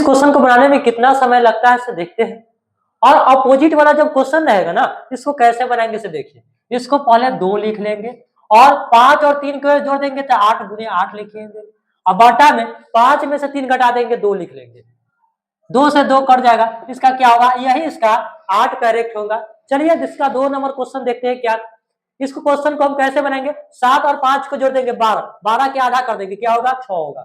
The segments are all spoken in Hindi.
क्वेश्चन को बनाने में कितना समय लगता है इसे देखते हैं। और अपोजिट वाला जब क्वेश्चन रहेगा ना, इसको कैसे बनाएंगे इसे देखिए। इसको पहले 2 लिख लेंगे और 5 और 3 को जोड़ देंगे तो 8 गुने 8 लिखेंगे। अब बटा में 5 में से 3 घटा देंगे 2 लिख लेंगे, 2 से 2 कट जाएगा, इसका क्या होगा, यही इसका 8 करेक्ट होगा। चलिए इसका 2 नंबर क्वेश्चन देखते हैं क्या। इसको क्वेश्चन को हम कैसे बनाएंगे, 7 और 5 को जोड़ देंगे 12, 12 के आधा कर देंगे, क्या होगा 6 होगा,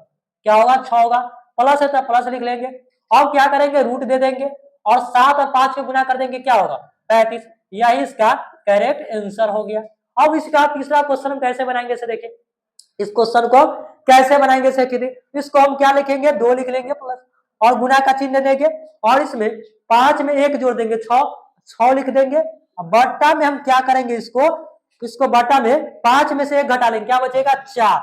क्या होगा 6 होगा। प्लस है तो प्लस लिख लेंगे और क्या करेंगे रूट दे देंगे और 7 और 5 को गुना कर देंगे, क्या होगा 35, यही इसका करेक्ट आंसर हो गया। अब इसका तीसरा क्वेश्चन हम कैसे बनाएंगे इसे देखिए। इस क्वेश्चन को कैसे बनाएंगे इसे, इसको हम क्या लिखेंगे 2 लिख लेंगे प्लस और गुना का चिन्ह देंगे और इसमें 5 में 1 जोड़ देंगे 6 लिख देंगे। बट्टा में हम क्या करेंगे, इसको बट्टा में 5 में से 1 घटा लेंगे, क्या बचेगा 4,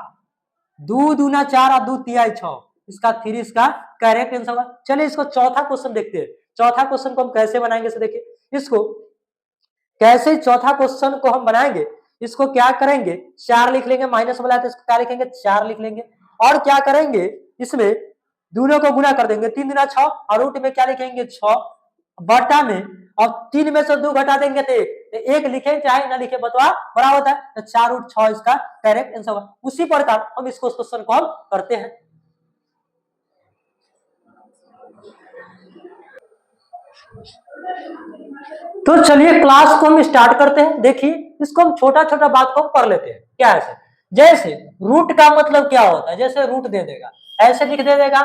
2 दूना 4 और 2 तिहाई 6, इसका 3 इसका करेक्ट आंसर होगा। चलिए इसको चौथा क्वेश्चन देखते हैं। चौथा क्वेश्चन को हम कैसे बनाएंगे इसे देखिए। इसको कैसे चौथा क्वेश्चन को हम बनाएंगे, इसको क्या करेंगे 4 लिख लेंगे, माइनस वाला है तो इसको क्या लिखेंगे 4 लिख लेंगे और क्या करेंगे इसमें दोनों को गुना कर देंगे, 3 दूना 6 और रूट में क्या लिखेंगे 6 बटा में, और 3 में से 2 घटा देंगे तो 1 लिखे चाहे ना लिखे बतवा बड़ा होता है, तो 4 रूट 6 इसका करेक्ट आंसर होगा। उसी प्रकार हम इसको क्वेश्चन को हम करते हैं। तो चलिए क्लास को हम स्टार्ट करते हैं। देखिए इसको हम छोटा छोटा बात को पढ़ लेते हैं। क्या है, जैसे रूट का मतलब क्या होता है, जैसे रूट दे देगा ऐसे लिख दे देगा,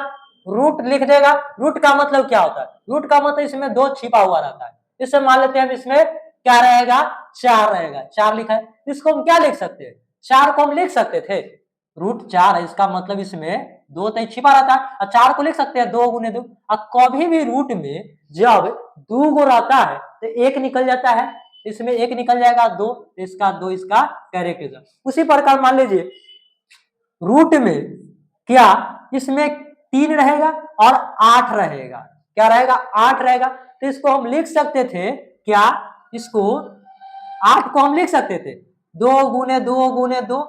रूट लिख देगा। रूट का मतलब क्या होता है, रूट का मतलब इसमें 2 छिपा हुआ रहता है। इससे मान लेते हैं हम इसमें क्या रहेगा 4 रहेगा, 4 लिखा है, इसको हम क्या लिख सकते हैं 4 को हम लिख सकते थे रूट 4 है, इसका मतलब इसमें 2 तो छिपा रहता है और 4 को लिख सकते हैं 2 गुने 2। और कभी भी रूट में जब 2 गो रहता है तो 1 निकल जाता है, इसमें 1 निकल जाएगा 2, इसका 2 इसका करेक्ट आंसर। उसी प्रकार मान लीजिए रूट में क्या इसमें 3 रहेगा और 8 रहेगा, क्या रहेगा 8 रहेगा, तो इसको हम लिख सकते थे क्या, इसको 8 को हम लिख सकते थे 2 गुने 2 गुने 2,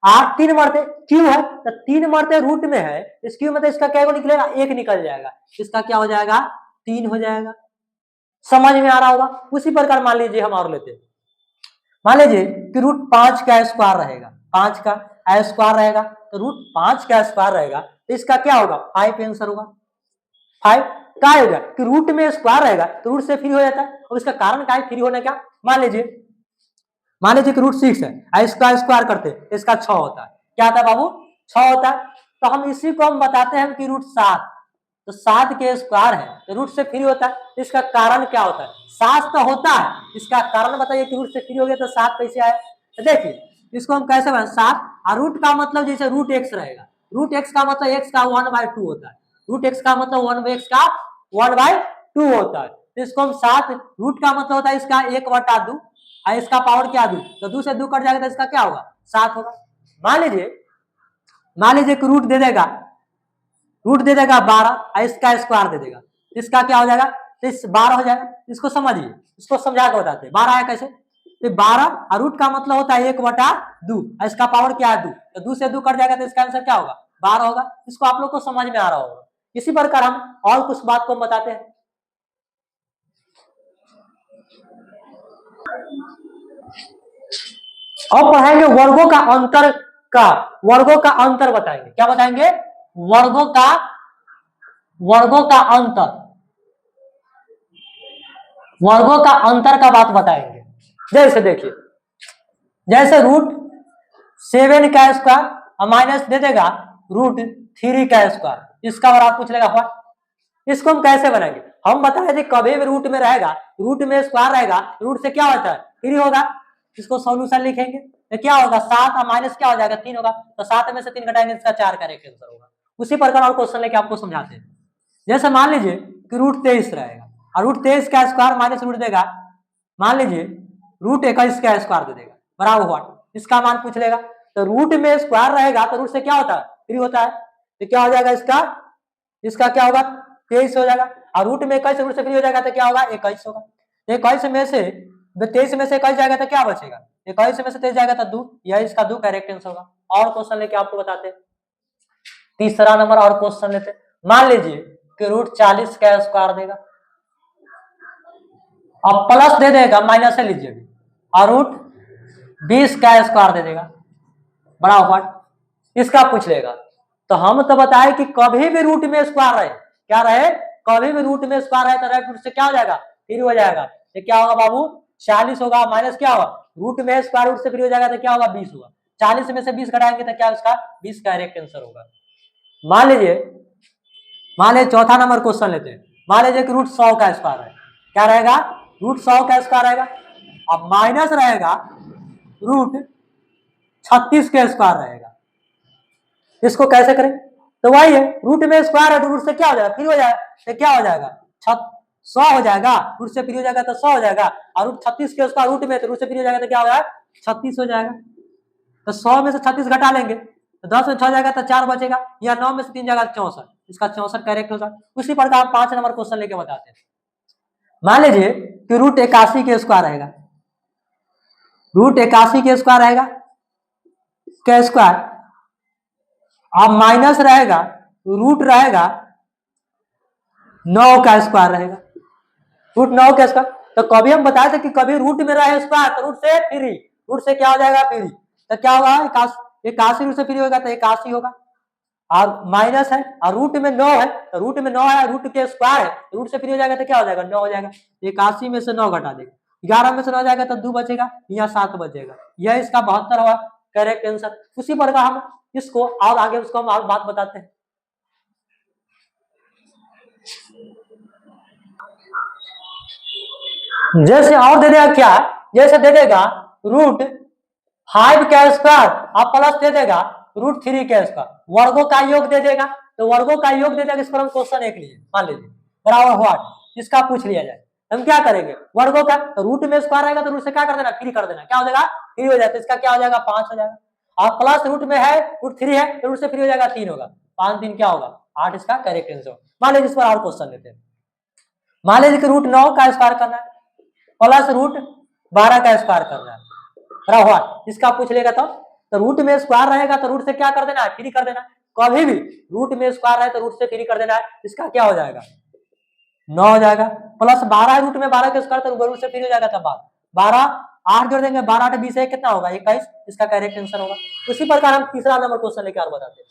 8 3 मरते क्यों है तो 3 मरते रूट में है, इस क्यों मतलब इसका क्या निकलेगा 1 निकल जाएगा, इसका क्या हो जाएगा 3 हो जाएगा। समझ में आ रहा होगा। उसी प्रकार मान लीजिए हम और लेते हैं, मान लीजिए कि रूट 5 का स्क्वायर रहेगा, 5 का स्क्वायर रहेगा तो रूट 5 का स्क्वायर रहेगा तो इसका क्या होगा 5 आंसर होगा। 5 क्या होगा कि रूट में स्क्वायर रहेगा तो रूट से फ्री हो जाता है, और इसका कारण क्या है फ्री होने का, मान लीजिए कि रूट 6 है, इसका स्क्वायर करते इसका 6 होता है, क्या होता है बाबू 6 होता है। तो हम इसी को हम बताते हैं कि रूट 7, तो 7 के स्क्वायर है तो रूट से फ्री होता है, इसका कारण क्या होता है 7 तो होता है, इसका कारण बताइए कि रूट से फ्री हो गया तो 7 कैसे आए। तो देखिए इसको हम कैसे बनाए 7 और रूट का मतलब जैसे रूट x रहेगा, रूट x का मतलब x का 1/2 होता है, रूट x का मतलब 1x का 1/2 होता है। तो इसको हम 7 रूट का मतलब होता है इसका 1/2 और इसका पावर क्या 2, तो 2 से 2 कट जाएगा तो इसका क्या होगा 7 होगा। मान लीजिए कि रूट दे देगा 12 और इसका स्क्वायर दे देगा, इसका क्या हो जाएगा तो इस 12 हो जाएगा। इसको समझिए, इसको समझा के बताते हैं 12 आया कैसे, तो 12 और रूट का मतलब होता है 1/2 और इसका पावर क्या है 2, तो 2 से 2 कट जाएगा तो इसका आंसर क्या होगा 12 होगा। इसको आप लोग को समझ में आ रहा होगा। इसी प्रकार हम और कुछ बात को बताते हैं। और पढ़ाएंगे वर्गों का अंतर बताएंगे। क्या बताएंगे वर्गों का अंतर का बात बताएंगे। जैसे देखिए जैसे रूट 7 का स्क्वायर और माइनस दे देगा रूट 3 का स्क्वायर, इसका और आप पूछ लेगा इसको हम कैसे बनाएंगे। हम बताए थे कभी भी रूट में रहेगा, रूट में स्क्वायर रहेगा, रूट से क्या होता है 3 होगा, इसको सॉल्यूशन लिखेंगे तो क्या होगा 7 और माइनस क्या हो जाएगा 3 होगा, तो 7 में से 3 घटाएंगे इसका 4 करेक्ट आंसर होगा। उसी प्रकार और क्वेश्चन लेके आपको समझाते हैं। जैसे मान लीजिए कि रूट 23 रहेगा और रूट 23 का स्क्वायर माइनस रूट देगा, मान लीजिए रूट 21 का स्क्वायर दे देगा बराबर हुआ, इसका मान पूछ लेगा, तो रूट में स्क्वायर रहेगा तो रूट से क्या होता है 3 होता है, तो क्या हो जाएगा इसका क्या होगा 23 हो जाएगा, और रूट में 21 रूट से फ्री हो जाएगा तो क्या होगा 21 होगा। 21 में से 23 में से 21 जाएगा तो क्या बचेगा 21 में से 23 जाएगा तो 2, यह इसका 2 करेक्ट आंसर होगा। और क्वेश्चन लेके आपको बताते हैं तीसरा नंबर और क्वेश्चन लेते हैं। मान लीजिए कि रूट 40 का स्क्वायर देगा। अब प्लस दे देगा, माइनस है लीजिए, और रूट 20 का स्क्वायर दे देगा बराबर, इसका पूछ लेगा। तो हम तो बताए कि कभी भी रूट में स्क्वायर रहे, क्या रहे, कभी भी रूट में स्क्वायर रहे तो राइट रूट से क्या हो जाएगा, फ्री हो जाएगा। ये क्या होगा बाबू, 40 होगा, माइनस क्या होगा, रूट में स्क्वायर रूट से फ्री हो जाएगा तो क्या होगा, 20 होगा। 40 में से 20 घटाएंगे तो क्या उसका 20 का करेक्ट आंसर होगा। मान लीजिए चौथा नंबर क्वेश्चन लेते हैं। मान लीजिए कि रूट 100 का स्क्वायर है, क्या रहेगा, रूट 100 का स्क्वायर रहेगा। अब माइनस रहेगा रूट 36 के स्क्वायर रहेगा। इसको कैसे करें, तो वही है, रूट में स्क्वायर है तो रूट से क्या हो जाएगा, फिर हो जाएगा, तो क्या हो जाएगा 100 हो जाएगा, रूट से फिर हो जाएगा तो 100 हो जाएगा, और रूट 36 के स्क्वायर रूट में तो रूट से फिर हो जाएगा तो क्या हो जाएगा 36 हो जाएगा। तो 100 में से 36 घटा लेंगे तो 10 में 6 जाएगा तो 4 बचेगा, या 9 में से 3 जाएगा 64, इसका 64 करेक्ट होगा। उसी प्रकार 5 नंबर क्वेश्चन लेके बताते हैं। मान लीजिए कि रूट 81 के स्क्वायर रहेगा, रूट 81 के स्क्वायर रहेगा, के स्क्वायर, अब माइनस रहेगा रूट रहेगा 9 का स्क्वायर रहेगा, रूट 9 का स्क्वायर। तो कभी हम बताए थे कि कभी रूट में रहे स्क्वायर तो रूट से फ्री, रूट से क्या हो जाएगा फ्री, तो क्या होगा 81 रूट से फ्री होगा तो 81 होगा, और माइनस है और रूट में 9 है, तो रूट में 9 है, रूट के स्क्वायर है, रूट से फ्री हो जाएगा तो क्या हो जाएगा 9 हो जाएगा। 81 में से 9 घटा देगा, 11 में से 9 जाएगा तो 2 बचेगा, या 7 बचेगा। यह इसका 72 हुआ करेक्ट आंसर। उसी प्रकार हम इसको और आगे उसको हम और बात बताते हैं। जैसे और दे देगा क्या, जैसे दे देगा रूट 5 का स्क्वायर, आप प्लस दे देगा रूट 3 का स्क्वायर, वर्गों का योग दे देगा, तो वर्गों का योग दे देगा। इस पर हम क्वेश्चन एक लिए, मान लीजिए बराबर व्हाट, इसका पूछ लिया जाए, हम क्या करेंगे, वर्गों का, तो रूट में स्क्वायर आएगा तो रूट से क्या कर देना, फ्री कर देना, क्या हो जाएगा फ्री हो जाएगा, इसका क्या हो जाएगा 5 हो जाएगा। और प्लस रूट में है रूट 3 है तो रूट से फ्री हो जाएगा 3 होगा, 5 3 क्या होगा 8, इसका करेक्ट आंसर। मान लीजिए इस पर और क्वेश्चन लेते हैं। मान लीजिए कि रूट 9 का स्क्वायर करना है प्लस रूट 12 का स्क्वायर करना है बराबर, इसका पूछ लेगा तो रूट में स्क्वायर रहेगा तो रूट से क्या कर देना है, फ्री कर देना। कभी भी रूट में स्क्वायर है तो रूट से फ्री कर देना है, इसका क्या हो जाएगा 9 हो जाएगा, प्लस 12 रूट में 12 के स्क्वायर तो रूट से फ्री हो जाएगा, तब 12 8 जोड़ देंगे, 12 8 20 है कितना होगा 21, इसका करेक्ट आंसर होगा। उसी प्रकार हम तीसरा नंबर क्वेश्चन लेकर और बताते हैं।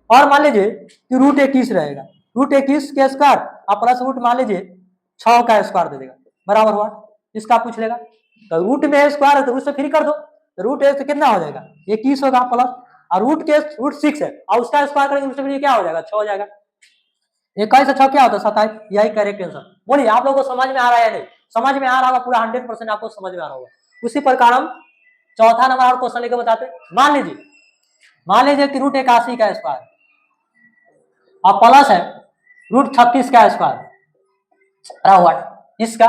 और मान लीजिए कि रूट 21 रहेगा, रूट 21 के स्क्वायर और प्लस रूट मान लीजिए 6 का स्क्वायर दे देगा बराबर हुआ, इसका पूछ लेगा। तो रूट में स्क्वायर है तो रूट से फ्री कर दो, तो रूट है तो कितना हो जाएगा 21 होगा, प्लस और रूट 6 है और उसका स्क्वायर करेंगे रूट से फ्री क्या हो जाएगा 6 हो जाएगा। 21 से 6 क्या होता है 27, यही करेक्ट आंसर। बोलिए आप लोगों को समझ में आ रहा है या नहीं, समझ में आ रहा होगा पूरा 100% आपको समझ में आ रहा होगा। उसी प्रकार हम चौथा नंबर और क्वेश्चन लेकर बताते। मान लीजिए कि रूट 81 का स्क्वायर और प्लस है रूट 36 का स्क्वायर हुआ इसका,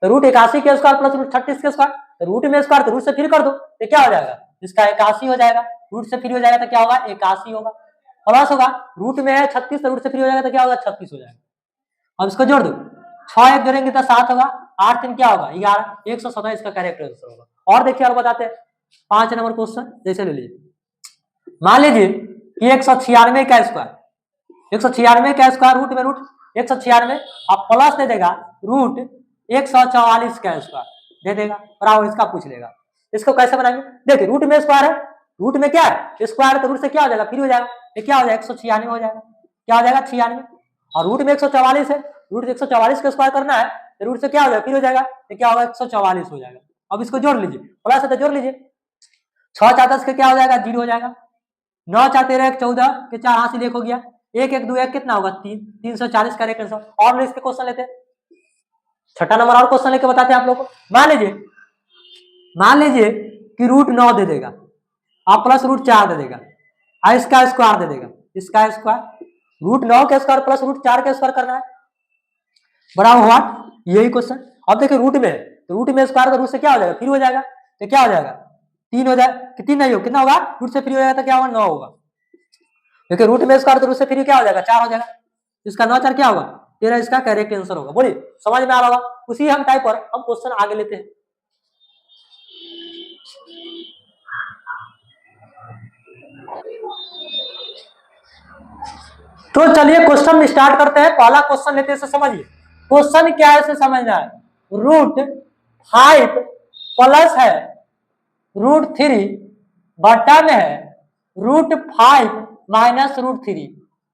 तो रूट 81 के स्क्वायर प्लस रूट 36 के स्क्वायर, तो रूट में स्क्वायर तो रूट से फ्री कर दो तो क्या हो जाएगा, इसका 81 हो जाएगा, रूट से फ्री हो जाएगा तो क्या होगा 81 होगा, प्लस होगा रूट में है 36 तो रूट से फ्री हो जाएगा तो क्या होगा 36 हो जाएगा। अब इसको जोड़ दो, 6 1 जोड़ेंगे तो 7 होगा, 8 3 क्या होगा 11, 127 का करेक्ट आंसर होगा। और देखिए और बताते हैं 5 नंबर क्वेश्चन, जैसे ले लीजिए मान लीजिए कि 196 का स्क्वायर, 196 का स्क्वायर रूट में रूट 196 अब प्लस दे देगा रूट 144 का स्क्वायर दे देगा बराबर, इसका पूछ लेगा। इसको कैसे बनाएंगे, देखिए रूट में स्क्वायर है, रूट में क्या है स्क्वायर है तो रूट से क्या हो जाएगा फ्री हो जाएगा, ये क्या हो जाएगा 196 हो जाएगा, क्या हो जाएगा 96, और रूट में 144 है, रूट 144 का स्क्वायर करना है तो रूट से क्या हो जाएगा फ्री हो जाएगा, ये क्या होगा 144 हो जाएगा। अब इसको जोड़ लीजिए, प्लस है तो जोड़ लीजिए, 6 4 10 के क्या हो जाएगा 0 हो जाएगा, 9 4 13 1 14 के 4 हासिल 1 हो गया, 1 1 2 1 कितना होगा 3, 340 करेक्ट आंसर। और इसके क्वेश्चन लेते हैं, छठा नंबर और क्वेश्चन लेके बताते हैं आप लोग को। मान लीजिए कि रूट 9 दे देगा और प्लस रूट 4 दे देगा और इसका स्क्वायर दे देगा, इसका स्क्वायर रूट 9 के स्क्वायर प्लस रूट 4 के स्क्वायर करना है बराबर हुआ, यही क्वेश्चन। अब देखिए रूट में, तो रूट में स्क्वायर का रूट से क्या हो जाएगा फ्री हो जाएगा, तो क्या हो जाएगा 3 हो जाएगा, 3 नहीं हो कितना होगा, रूट से फ्री हो जाएगा तो क्या होगा 9 होगा, क्योंकि रूट में स्क्वायर तो रूट से फ्री क्या हो जाएगा 4 हो जाएगा, इसका 9 4 क्या होगा 13, इसका करेक्ट आंसर होगा। बोलिए समझ में आ रहा होगा। उसी हम टाइप पर हम क्वेश्चन आगे लेते हैं। तो चलिए क्वेश्चन स्टार्ट करते हैं। पहला क्वेश्चन लेते हैं, इसे समझिए। क्वेश्चन क्या है इसे समझना है। √5 प्लस है √3 बटा में है √5 माइनस √3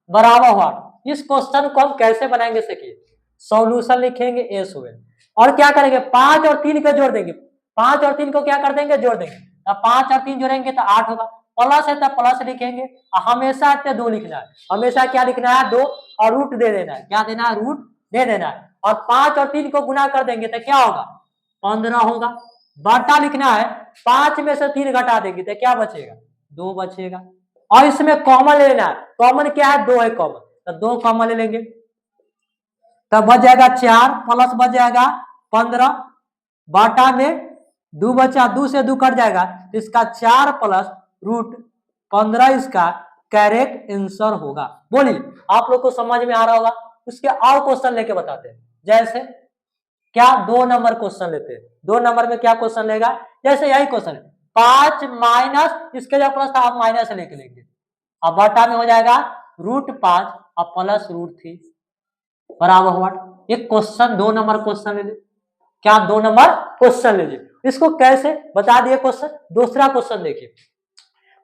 बराबर हुआ। इस क्वेश्चन को हम कैसे बनाएंगे देखिए। सॉल्यूशन लिखेंगे एस हुए और क्या करेंगे 5 और 3 को जोड़ देंगे। 5 और 3 को क्या कर देंगे जोड़ देंगे। अब 5 और 3 जोड़ेंगे तो 8 होगा। प्लस है तो प्लस लिखेंगे। हमेशा 2 लिखना है। हमेशा क्या लिखना है 2 और रूट दे देना है। क्या देना है रूट दे देना है। और 5 और 3 को गुना कर देंगे तो क्या होगा 15 होगा। बटा लिखना है 5 में से 3 घटा देंगे तो क्या बचेगा 2 बचेगा। और इसमें कॉमन लेना है। कॉमन क्या है 2 है कॉमन तो 2 कॉमन ले लेंगे तब बच जाएगा 4 प्लस बच जाएगा 15 बाटा में 2 बचा 2 से 2 कट जाएगा तो इसका 4 प्लस √15 इसका करेक्ट आंसर होगा। बोलिए आप लोग को समझ में आ रहा होगा। उसके और क्वेश्चन लेके बताते हैं। जैसे क्या 2 नंबर क्वेश्चन लेते हैं। 2 नंबर में क्या क्वेश्चन लेगा जैसे यही क्वेश्चन 5 माइनस इसके जो प्लस था आप माइनस लिख लेंगे। अब बटा में हो जाएगा √5 और प्लस √3 बराबर हुआ। एक क्वेश्चन 2 नंबर क्वेश्चन ले लीजिए। क्या 2 नंबर क्वेश्चन लीजिए। इसको कैसे बता दिए क्वेश्चन। दूसरा क्वेश्चन देखिए।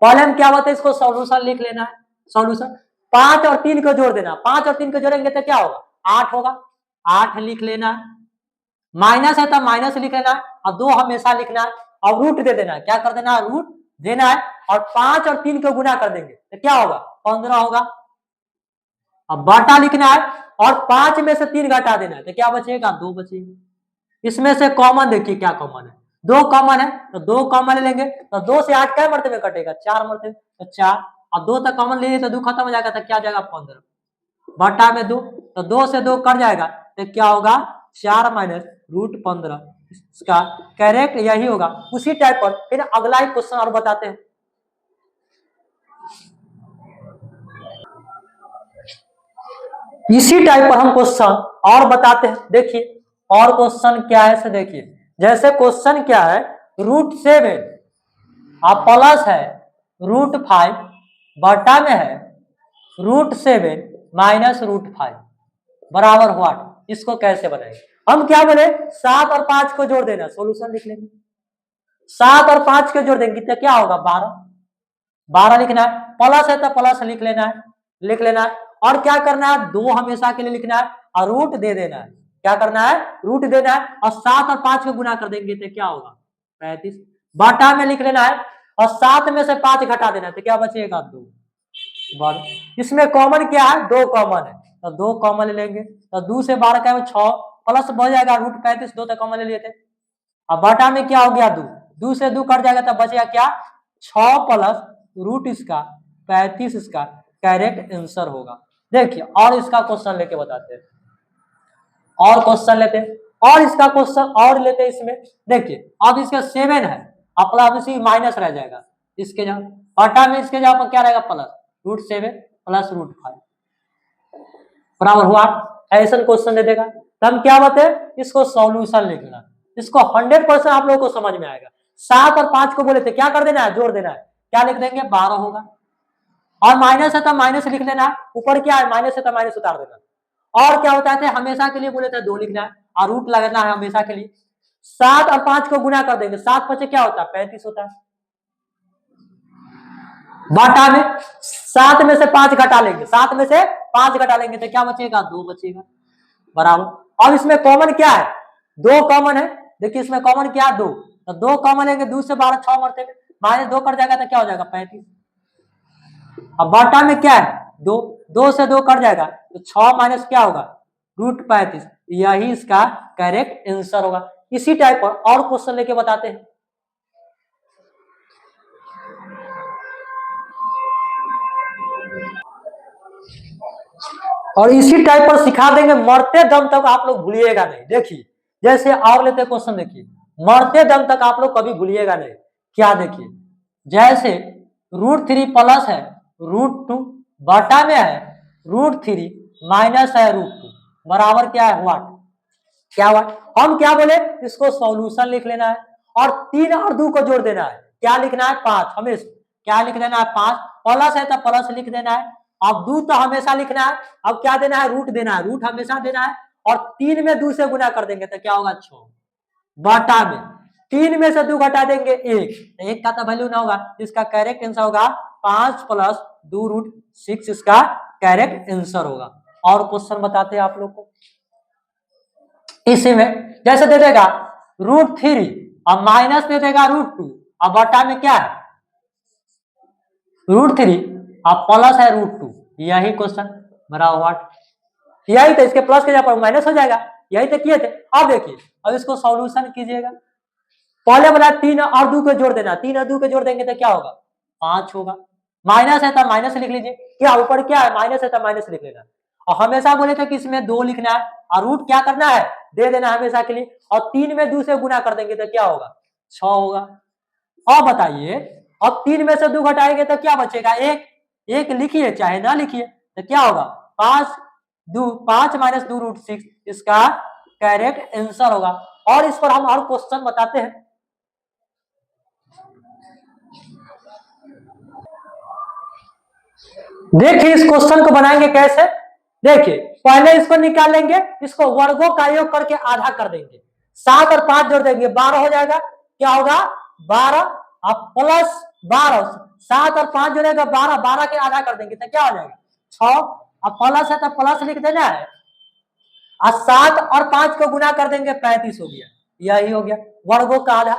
पहले हम क्या बताते हैं इसको सॉल्यूशन लिख लेना है। सॉल्यूशन 5 और 3 को जोड़ देना। 5 और 3 को जोड़ेंगे तो क्या होगा 8 होगा। 8 लिख लेना है। माइनस है तो माइनस लिख लेना है और 2 हमेशा लिखना है और रूट दे देना है। क्या कर देना है रूट देना है और 5 और 3 को गुना कर देंगे तो क्या होगा 15 होगा। अब बाटा लिखना है और 5 में से 3 घटा देना है तो क्या बचेगा 2 बचेगा। इसमें से कॉमन देखिए क्या कॉमन है 2 कॉमन है तो 2 कॉमन ले लेंगे तो 2 से 8 क्या मरते में कटेगा 4 मरते में तो 4 और 2 तक कॉमन ले लिए तो 2 खत्म हो जाएगा तो क्या जाएगा 15 बटा में 2 तो 2 से 2 कट जाएगा तो क्या होगा 4 माइनस √15 इसका करेक्ट यही होगा। उसी टाइप पर फिर अगला ही क्वेश्चन और बताते हैं। इसी टाइप पर हम क्वेश्चन और बताते हैं। देखिए और क्वेश्चन क्या है देखिए। जैसे क्वेश्चन क्या है √7 आप प्लस है √5 बटा में है √7 माइनस √5 बराबर हुआ। इसको कैसे बनाएंगे हम क्या बोले 7 और 5 को जोड़ देना। सॉल्यूशन लिख लेंगे 7 और 5 को जोड़ देंगे तो क्या होगा 12 लिखना है। प्लस है तो प्लस लिख लेना है और क्या करना है 2 हमेशा के लिए लिखना है और रूट दे देना है। क्या करना है रूट देना है और 7 और 5 को गुना कर देंगे तो क्या होगा 35 बाटा में लिख लेना है और 7 में से 5 घटा देना है तो क्या बचेगा 2 इसमें कॉमन क्या है 2 कॉमन है तो 2 कॉमन ले लेंगे तो 2 से 12 का 6 प्लस बच जाएगा √35 2 तक कॉमन ले लिए थे। अब बाटा में क्या हो गया 2 से 2 कट जाएगा तो बचेगा क्या 6 प्लस रूट इसका 35 इसका करेक्ट आंसर होगा। देखिए और इसका क्वेश्चन लेके बताते हैं। और क्वेश्चन लेते हैं और इसका क्वेश्चन और लेते हैं इसमें। देखिए अब इसका 7 है अपना इसी माइनस रह जाएगा इसके जगह बटा में इसके जगह पर क्या रहेगा प्लस √7 प्लस √5 बराबर हुआ। ऐसा क्वेश्चन दे देगा तो हम क्या बताए इसको सॉल्यूशन लिखना। इसको 100% आप लोगों को समझ में आएगा। 7 और 5 को बोले थे क्या कर देना है जोड़ देना है। क्या लिख देंगे 12 होगा और माइनस है तो माइनस लिख लेना है। ऊपर क्या है माइनस है तो माइनस उतार देना। और क्या होता है हमेशा के लिए बोले थे 2 लिखना है और रूट लगाना है हमेशा के लिए। 7 और 5 को गुना कर देंगे 7 5 क्या होता है 35 होता है। बाटा में 7 में से 5 घटा लेंगे 7 में से 5 घटा लेंगे तो क्या बचेगा 2 बचेगा बराबर। अब इसमें कॉमन क्या है 2 कॉमन है। देखिए इसमें कॉमन क्या है 2 तो 2 कॉमन लेंगे 2 से 12 6 मरते में माइनस 2 कट जाएगा तो क्या हो जाएगा 35। अब बाटा में क्या है 2 से 2 कट जाएगा तो 6 माइनस क्या होगा √35 यही इसका करेक्ट आंसर होगा। इसी टाइप पर और क्वेश्चन लेके बताते हैं। और इसी टाइप पर सिखा देंगे मरते दम तक आप लोग भूलिएगा नहीं। देखिए जैसे और लेते क्वेश्चन देखिए मरते दम तक आप लोग कभी भूलिएगा नहीं। क्या देखिए जैसे √3 प्लस है √2 बटा में है √3 माइनस है √2 बराबर क्या है व्हाट क्या हुआ। हम क्या बोले इसको सॉल्यूशन लिख लेना है और 3 और 2 को जोड़ देना है। क्या लिखना है 5 हमेशा क्या लिख देना है 5 प्लस है तो प्लस लिख देना है अब 2 तो हमेशा लिखना है, अब क्या देना है, रूट देना है, रूट हमेशा देना है, और 3 में 2 से गुना कर देंगे तो क्या होगा 6 बटा में 3 में से 2 घटा देंगे 1, एक का तो वैल्यू ना होगा, इसका करेक्ट आंसर होगा 5 प्लस 2 रूट 6 इसका करेक्ट आंसर होगा। और क्वेश्चन बताते हैं आप लोग को, इसी में जैसे दे देगा √3 और माइनस दे देगा √2 और बटा में क्या है √3 और प्लस है √2, यही क्वेश्चन बराबर व्हाट, यही तो इसके प्लस के जगह पर माइनस हो जाएगा, यही तो किए थे। अब देखिए अब इसको सॉल्यूशन कीजिएगा, पहले बोला 3 और 2 को जोड़ देना, 3 और 2 को जोड़ देंगे तो क्या होगा 5 होगा, माइनस है तो माइनस लिख लीजिए, क्या ऊपर क्या है माइनस है तो माइनस लिख लेना, और हमेशा बोले थे कि इसमें 2 लिखना है और रूट क्या करना है दे देना हमेशा के लिए, और 3 में 2 से गुना कर देंगे तो क्या होगा 6 होगा। अब बताइए अब 3 में से 2 घटाएंगे तो क्या बचेगा 1, 1 लिखिए चाहे ना लिखिए तो क्या होगा 5 माइनस 2 √6 इसका करेक्ट आंसर होगा। और इस पर हम और क्वेश्चन बताते हैं, देखिए इस क्वेश्चन को बनाएंगे कैसे, देखिए पहले इसको निकाल लेंगे, इसको वर्गों का योग करके आधा कर देंगे, 7 और 5 जोड़ देंगे 12 हो जाएगा, क्या होगा 12 और प्लस 12, 7 और 5 जोड़ेगा 12, 12 के आधा कर देंगे तो क्या हो जाएगा 6, और प्लस है तो प्लस लिख देना है, और 7 और 5 को गुना कर देंगे 35 हो गया, यही हो गया वर्गों का आधा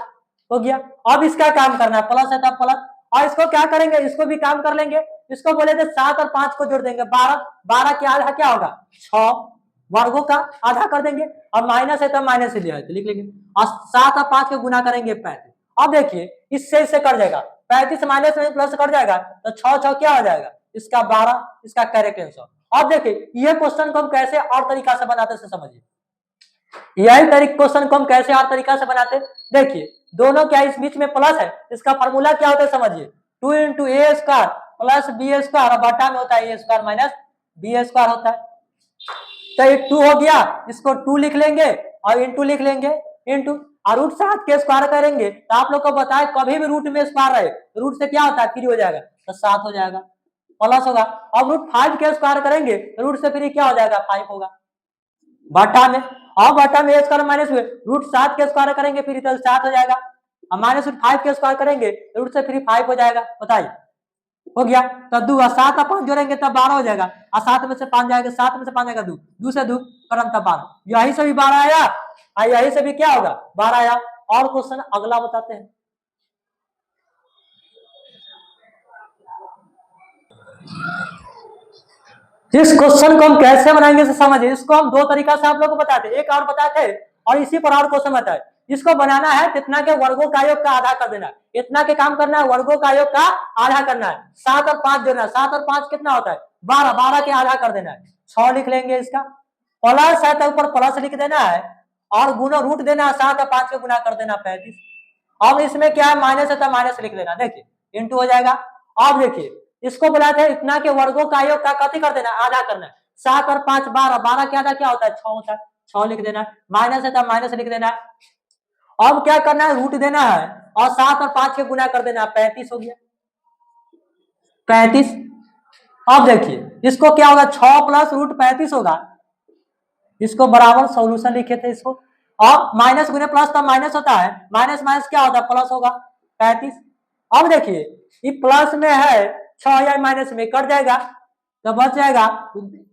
हो गया। अब इसका काम करना है, प्लस है तो प्लस, और इसको क्या करेंगे इसको भी काम कर लेंगे, इसको बोले थे 7 और 5 को जोड़ देंगे 12, 12 के आधा क्या होगा 6, वर्गों का आधा कर देंगे, और माइनस है तो माइनस ही लिया है तो लिख लेंगे, और 7 और 5 को गुना करेंगे 35। अब देखिए इससे कट जाएगा 35 माइनस में प्लस कट जाएगा तो 6 क्या हो जाएगा इसका 12, इसका करेक्ट आंसर। अब देखिए ये क्वेश्चन को हम कैसे और तरीका से बनाते हैं समझिए, यही क्वेश्चन को हम कैसे और तरीका से बनाते हैं, देखिए दोनों क्या इस बीच में प्लस है, इसका फॉर्मूला क्या होता है समझिए 2 इंटू ए स्क्वायर प्लस बी स्क्वायर, और बटा में होता है ए स्क्वायर माइनस बी स्क्वायर होता है, तो ये 2 हो गया, इसको 2 लिख लेंगे और इंटू लिख लेंगे, इंटू और रूट 7 के स्क्वायर करेंगे तो आप लोग को बताए कभी भी रूट में स्क्वायर रहे रूट से क्या होता है 3 हो जाएगा तो 7 हो जाएगा प्लस होगा, अब रूट 5 के स्क्वायर करेंगे रूट से फिर क्या हो जाएगा 5 होगा, बटा में और बटा में स्क्वायर माइनस में रूट 7 के स्क्वायर करेंगे फिर तो 7 हो जाएगा, और माइनस रूट 5 के स्क्वायर करेंगे रूट से फिर 5 हो जाएगा, बताइए हो गया, तो 2 और 7 और 5 जोड़ेंगे तब 12 हो जाएगा, और 7 में से 5 जाएगा, 7 में से 5 जाएगा 2, 2 से 2 करम तब 12, यही से भी 12 आया और यही से भी क्या होगा 12 आया। और क्वेश्चन अगला बताते हैं, इस क्वेश्चन को हम कैसे बनाएंगे से समझिए, इसको हम 2 तरीका से आप लोग को बताते हैं, एक और बताते हैं और इसी पर और क्वेश्चन बताए, इसको बनाना है कितना के वर्गों का योग का आधा कर देना है, इतना के काम करना है वर्गों का योग का आधा करना है, 7 और 5 जोड़ना है, 7 और 5 कितना होता है 12, 12 के आधा कर देना है, 6 लिख लेंगे, इसका प्लस है तो ऊपर प्लस लिख देना है और गुना रूट देना है, 7 और 5 के गुना कर देना 35, अब इसमें क्या है माइनस है तो माइनस लिख लेना, देखिए इंटू हो जाएगा। अब देखिए इसको बुलाते हैं इतना के वर्गों का योग का कथी कर देना आधा करना है, 7 और 5 12, 12 के आधा क्या होता है 6 होता है, 6 लिख देना है, माइनस है तो माइनस लिख देना है। अब क्या करना है रूट देना है और 7 और 5 के गुना कर देना 35 हो गया 35। अब देखिए इसको क्या होगा 6 प्लस रूट 35 होगा, इसको बराबर सॉल्यूशन लिखे थे इसको, अब माइनस गुने प्लस तो माइनस होता है, माइनस माइनस क्या होता है प्लस होगा 35। अब देखिए ये प्लस में है 6 या माइनस में कट जाएगा तो बच जाएगा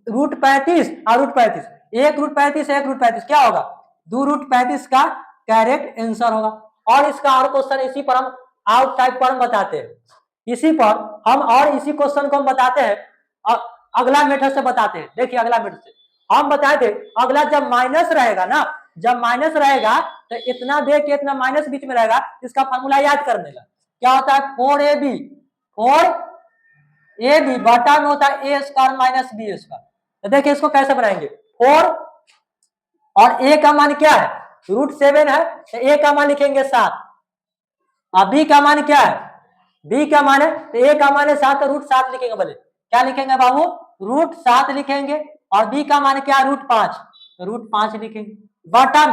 रूट 35 और रूट 35, एक रूट 35 एक रूट 35 क्या होगा 2 रूट 35 का करेक्ट आंसर होगा। और इसका और क्वेश्चन इसी पर हम आउट टाइप पर हम बताते हैं, इसी पर हम और इसी क्वेश्चन को हम बताते हैं और अगला मेथड से बताते हैं, देखिए अगला मेथड से हम बताए थे, अगला जब माइनस रहेगा ना, जब माइनस रहेगा तो इतना दे के इतना माइनस बीच में रहेगा, इसका फॉर्मूला याद करने का क्या होता है 4ab, 4ab बटा में होता है ए स्क्वायर माइनस बी स्क्वायर। तो देखिए इसको कैसे बनाएंगे 4 और ए का मान क्या है रूट 7 है तो ए का मान लिखेंगे 7, और बी का मान क्या है बी का मान है तो ए का मान है 7 तो रूट 7 लिखेंगे, बोले क्या लिखेंगे बाबू रूट 7 लिखेंगे, और बी का मान क्या रूट 5 तो रूट 5 लिखेंगे, बाटा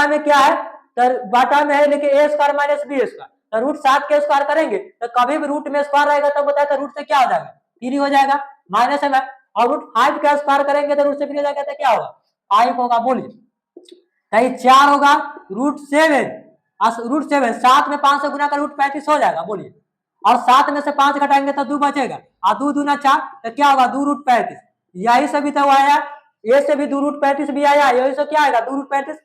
में क्या है तो बाटा में है लेकिन ए स्क्वायर माइनस बी स्क्वायर, तो रूट 7 के स्क्वायर करेंगे तो कभी भी रूट में स्क्वायर रहेगा तो बताया तो रूट से क्या हो जाएगा 3 हो जाएगा, माइनस है और रूट 5 का स्क्वायर करेंगे तो रूट से 3 हो जाएगा तो क्या होगा 5 होगा। बोलिए कहीं 4 होगा, रूट 7 7 में 5 से गुना कर रूट 35 हो जाएगा। बोलिए और 7 में से 5 घटाएंगे तो 2 बचेगा और 2 दूना 4 तो क्या होगा 2 रूट 35। यही से भी तो आया, ए से भी 2 रूट 35 भी आया, यही से क्या आएगा 2 रूट 35।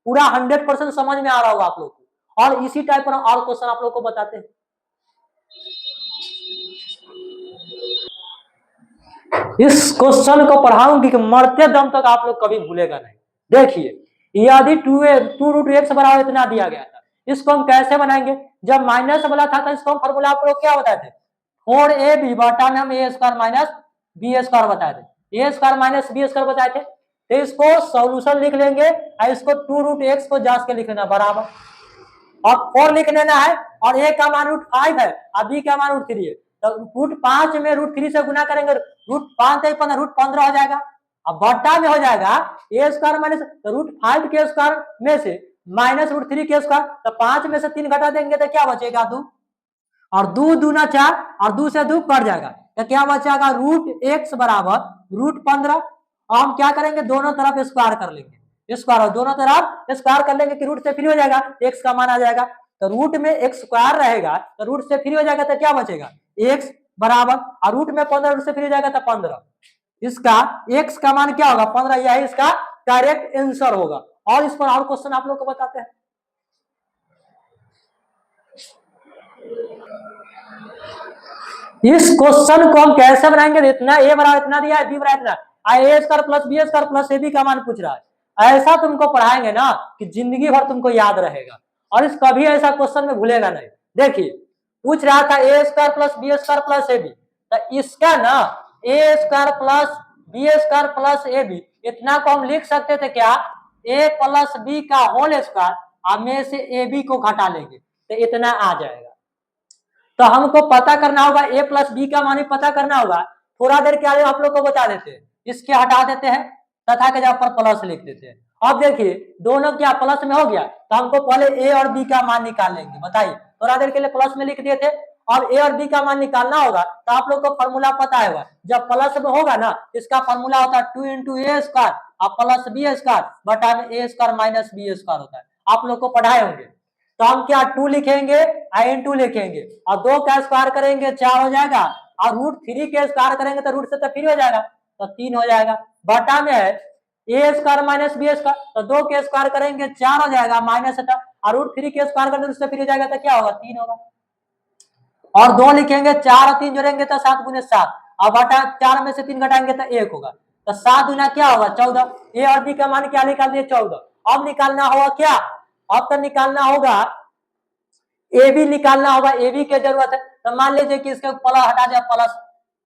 पूरा 100% समझ में आ रहा होगा आप लोग को। और इसी टाइप पर और क्वेश्चन आप लोग को बताते हैं। इस क्वेश्चन को पढ़ाऊंगी कि मरते दम तक आप लोग कभी भूलेगा नहीं। देखिए यदि 2 रूट एक्स बराबर इतना दिया गया था, इसको हम कैसे बनाएंगे। जब माइनस वाला था तो इसको हम फॉर्मूला आप लोग क्या बताए थे 4ab बटा में हम ए स्क्वायर माइनस बी स्क्वायर बताए थे, ए स्क्वायर माइनस बी स्क्वायर बताए थे। तो इसको सॉल्यूशन लिख लेंगे और इसको 2 रूट एक्स को जांच के लिख लेना बराबर और 4 लिख लेना है और ए का मान रूट 5 है और बी का मान रूट 3 है। तो रूट 5 में रूट 3 से गुना करेंगे, रूट 5 रूट 15 हो जाएगा। अब बट्टा में हो जाएगा ए स्क्वायर माइनस रूट 5 के स्क्वायर में से माइनस रूट 3 के स्क्वायर, तो 5 में से 3 घटा देंगे तो क्या बचेगा 2 और 2 दूना 4 और 2 से 2 कट जाएगा तो क्या बचेगा रूट एक्स बराबर रूट 15। और हम क्या करेंगे दोनों तरफ स्क्वायर कर लेंगे, स्क्वायर और दोनों तरफ स्क्वायर कर लेंगे कि रूट से फ्री हो जाएगा, एक्स का मान आ जाएगा। तो रूट में एक्स स्क्वायर रहेगा तो रूट से फ्री हो जाएगा तो क्या बचेगा एक्स बराबर और रूट में 15 रूट से फ्री हो जाएगा तो 15। इसका एक्स का मान क्या होगा 15, यही इसका डायरेक्ट आंसर होगा। और इस पर और क्वेश्चन आप लोग को बताते हैं। इस क्वेश्चन को हम कैसे बनाएंगे, इतना ए बराबर इतना दिया है, बी बराबर इतना, A square plus B square plus A B का मान पूछ रहा है। ऐसा तुमको पढ़ाएंगे ना कि जिंदगी भर तुमको याद रहेगा और इस कभी ऐसा क्वेश्चन में भूलेगा नहीं। देखिए पूछ रहा था A square plus B square plus A B, तो इसका ना A square plus B square plus A B इतना को हम लिख सकते थे क्या ए प्लस बी का होल स्क्वायर और में से ए बी को घटा लेंगे तो इतना आ जाएगा। तो हमको पता करना होगा ए प्लस बी का मान पता करना होगा। थोड़ा देर के आगे आप लोग को बता देते हैं, इसके हटा देते हैं तथा के जगह पर प्लस लिख देते हैं। अब देखिए दोनों क्या प्लस में हो गया तो हमको पहले ए और बी का मान निकाल लेंगे। बताइए थोड़ा देर के लिए प्लस में लिख दिए थे, अब ए और बी का मान निकालना होगा तो आप लोग को फॉर्मूला पता है जब प्लस में होगा ना इसका फॉर्मूला होता है 2 इंटू ए स्क्वायर और प्लस बी स्क्वायर बटा में ए स्क्वायर माइनस बी स्क्वायर होता है, आप लोग को पढ़ाए होंगे। तो हम क्या 2 लिखेंगे इन2 लिखेंगे और 2 का स्क्वायर करेंगे 4 हो जाएगा और रूट 3 के स्क्वायर करेंगे तो रूट से तो 3 हो जाएगा तो 3 हो जाएगा। बटा में है ए स्क्वायर माइनस बी स्क्वायर तो 2 के स्क्वायर करेंगे 4 हो जाएगा माइनस और रूट 3 के स्क्वायर करेंगे उससे 3 हो जाएगा तो क्या होगा 3 होगा। और 2 लिखेंगे 4 और 3 जोड़ेंगे तो 7 गुने 7 और बटा 4 में से 3 घटाएंगे तो 1 होगा तो 7 गुना क्या होगा 14। ए और बी का मान क्या निकाल दिए 14। अब निकालना होगा क्या, अब तो निकालना होगा ए बी निकालना होगा, ए बी की जरूरत है। तो मान लीजिए कि इसके प्लस हटा जाए प्लस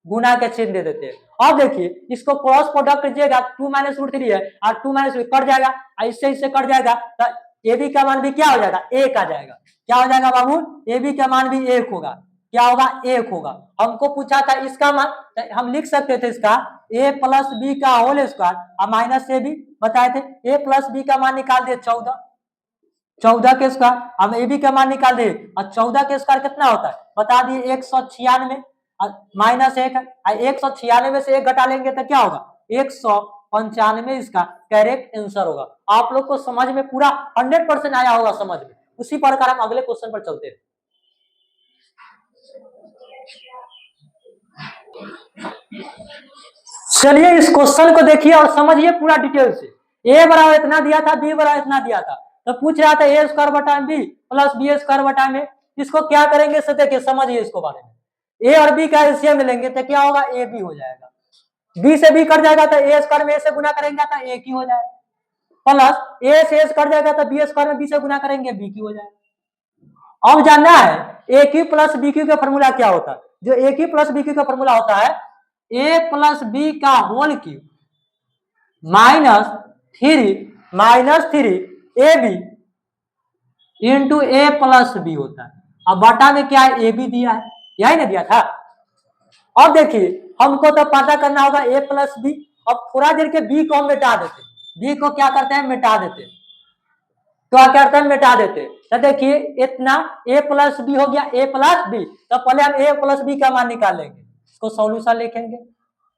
गुना के चिन्ह दे देते हैं। अब देखिए इसको क्रॉस प्रोडक्ट कीजिएगा 2 माइनस रूट 3 है और 2 माइनस कट जाएगा इससे कट जाएगा तो ए बी का मान भी क्या हो जाएगा 1 आ जाएगा। क्या हो जाएगा बाबू ए बी का मान भी 1 होगा, क्या होगा 1 होगा। हमको पूछा था इसका मान तो हम लिख सकते थे इसका ए प्लस बी का होल स्क्वायर और माइनस ए बी बताए थे। ए प्लस बी का मान निकाल दिए 14 के स्क्वायर, हम ए बी का मान निकाल दे और 14 के स्क्वायर कितना होता है बता दिए 196 माइनस 1 है 196 से 1 घटा लेंगे तो क्या होगा 195 इसका करेक्ट आंसर होगा। आप लोग को समझ में पूरा 100% आया होगा समझ में। उसी प्रकार हम अगले क्वेश्चन पर चलते हैं। चलिए इस क्वेश्चन को देखिए और समझिए पूरा डिटेल से। ए बराबर इतना दिया था, बी बराबर इतना दिया था, तो पूछ रहा था ए स्क्वायर बटा बी प्लस बी स्क्वायर बटा में। इसको क्या करेंगे से देखिए समझिए इसको बारे में। ए और बी का एलसीएम लेंगे तो क्या होगा ए बी हो जाएगा, बी से बी कट जाएगा तो ए स्क्वायर में ए से गुना करेंगे तो ए की हो जाएगा, प्लस ए से एस कट जाएगा तो बी स्क्वायर में बी से गुना करेंगे बी की हो जाएगा। अब जानना है a cube plus b cube का फॉर्मूला क्या होता है। जो a cube plus b cube का फॉर्मूला होता है ए प्लस बी का whole cube minus three a b into a plus b होता है। अब बटा में क्या है ए बी दिया है, यही ना दिया था। अब देखिए हमको तो पता करना होगा ए प्लस बी। अब थोड़ा देर के बी को हम मिटा देते, बी को क्या करते हैं मिटा देते, तो क्या करते हैं मिटा देते। तो देखिए इतना ए प्लस बी हो गया ए प्लस बी, तो पहले हम ए प्लस बी का मान निकाल लेंगे। इसको सॉल्यूशन लिखेंगे,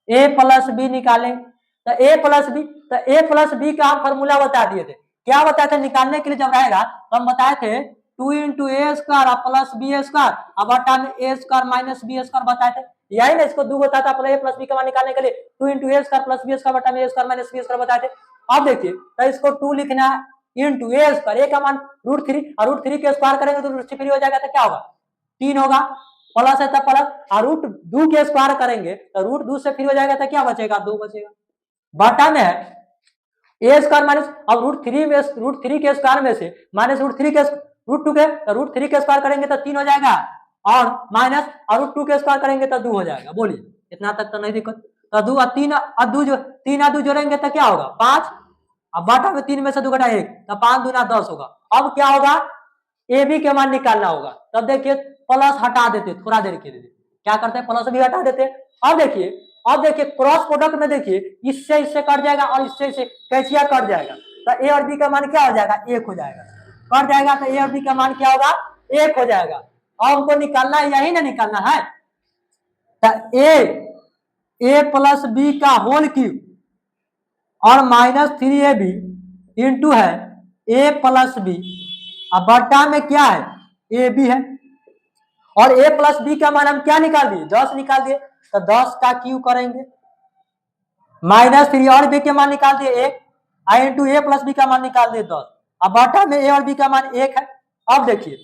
a प्लस बी निकालेंगे, तो a प्लस बी, तो a प्लस बी का फॉर्मूला बता दिए थे, क्या बताए थे निकालने के लिए जब रहेगा तो हम बताए थे 2 इंटू ए स्क्वायर प्लस बी स्क्वायर, अब बटा में ए स्क्वायर माइनस बी स्क्वायर बताए थे, यही ना इसको दो बताया था अपने ए प्लस बी का मान निकालने के लिए 2 इंटू ए स्क्वायर प्लस बी स्क्वायर बटा में ए स्क्वायर माइनस बी स्क्वायर बताए थे। अब देखिए तो इसको 2 लिखना इंटू ए स्क्वायर, ए का मान √3 और √3 के स्क्वायर करेंगे तो √3 हो जाएगा, तो क्या होगा 3 होगा, प्लस है तो प्लस, और √2 के स्क्वायर करेंगे तो √2 से फिर हो जाएगा तो क्या बचेगा 2 बचेगा, बटा में है ए स्क्वायर माइनस, अब √3 में √3 के स्क्वायर में से माइनस √3 के √2 के, तो √3 के स्क्वायर करेंगे तो 3 हो जाएगा, और माइनस और √2 के स्क्वायर करेंगे तो 2 हो जाएगा। बोलिए इतना तक तो नहीं दिक्कत, तो 2 और 3 और 2 जो 3 और 2 जोड़ेंगे तो क्या होगा 5, अब बटा में 3 में से 2 घटा 1, तो 5 दूना 10 होगा। अब क्या होगा ए बी के मान निकालना होगा, तब देखिए प्लस हटा देते थोड़ा देर के लिए, क्या करते हैं प्लस भी हटा देते। अब देखिए क्रॉस प्रोडक्ट में देखिए इससे इससे कट जाएगा और इससे इससे कैचिया कट जाएगा, तो ए और बी का मान क्या हो जाएगा 1 हो जाएगा, कट जाएगा तो ए और बी का मान क्या होगा 1 हो जाएगा। अब हमको निकालना है यही ना निकालना है, तो ए प्लस बी का होल क्यूब और -3ab इंटू है ए प्लस बी, अब बटा में क्या है ए बी है, और ए प्लस बी का मान हम क्या निकाल दिए 10 निकाल दिए, तो 10 का क्यू करेंगे, -3 और बी के मान निकाल दिए 1, आई इंटू ए प्लस बी का मान निकाल दिए 10, अब बटा में ए और बी का मान 1 है। अब देखिए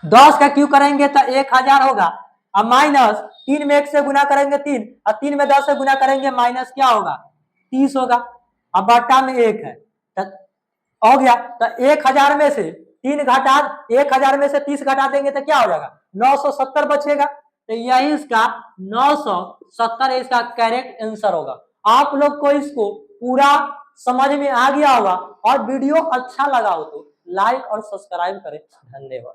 10 का क्यू करेंगे तो 1000 होगा, अब माइनस 3 में 1 से गुना करेंगे 3, और 3 में 10 से गुना करेंगे माइनस क्या होगा 30 होगा, अब बटा में 1 है, तो हो गया, तो 1000 में से 3 घटा 1000 में से 30 घटा देंगे तो क्या हो जाएगा 970 बचेगा, तो यही इसका 970 इसका करेक्ट आंसर होगा। आप लोग को इसको पूरा समझ में आ गया होगा, और वीडियो अच्छा लगा हो तो लाइक और सब्सक्राइब करें। धन्यवाद।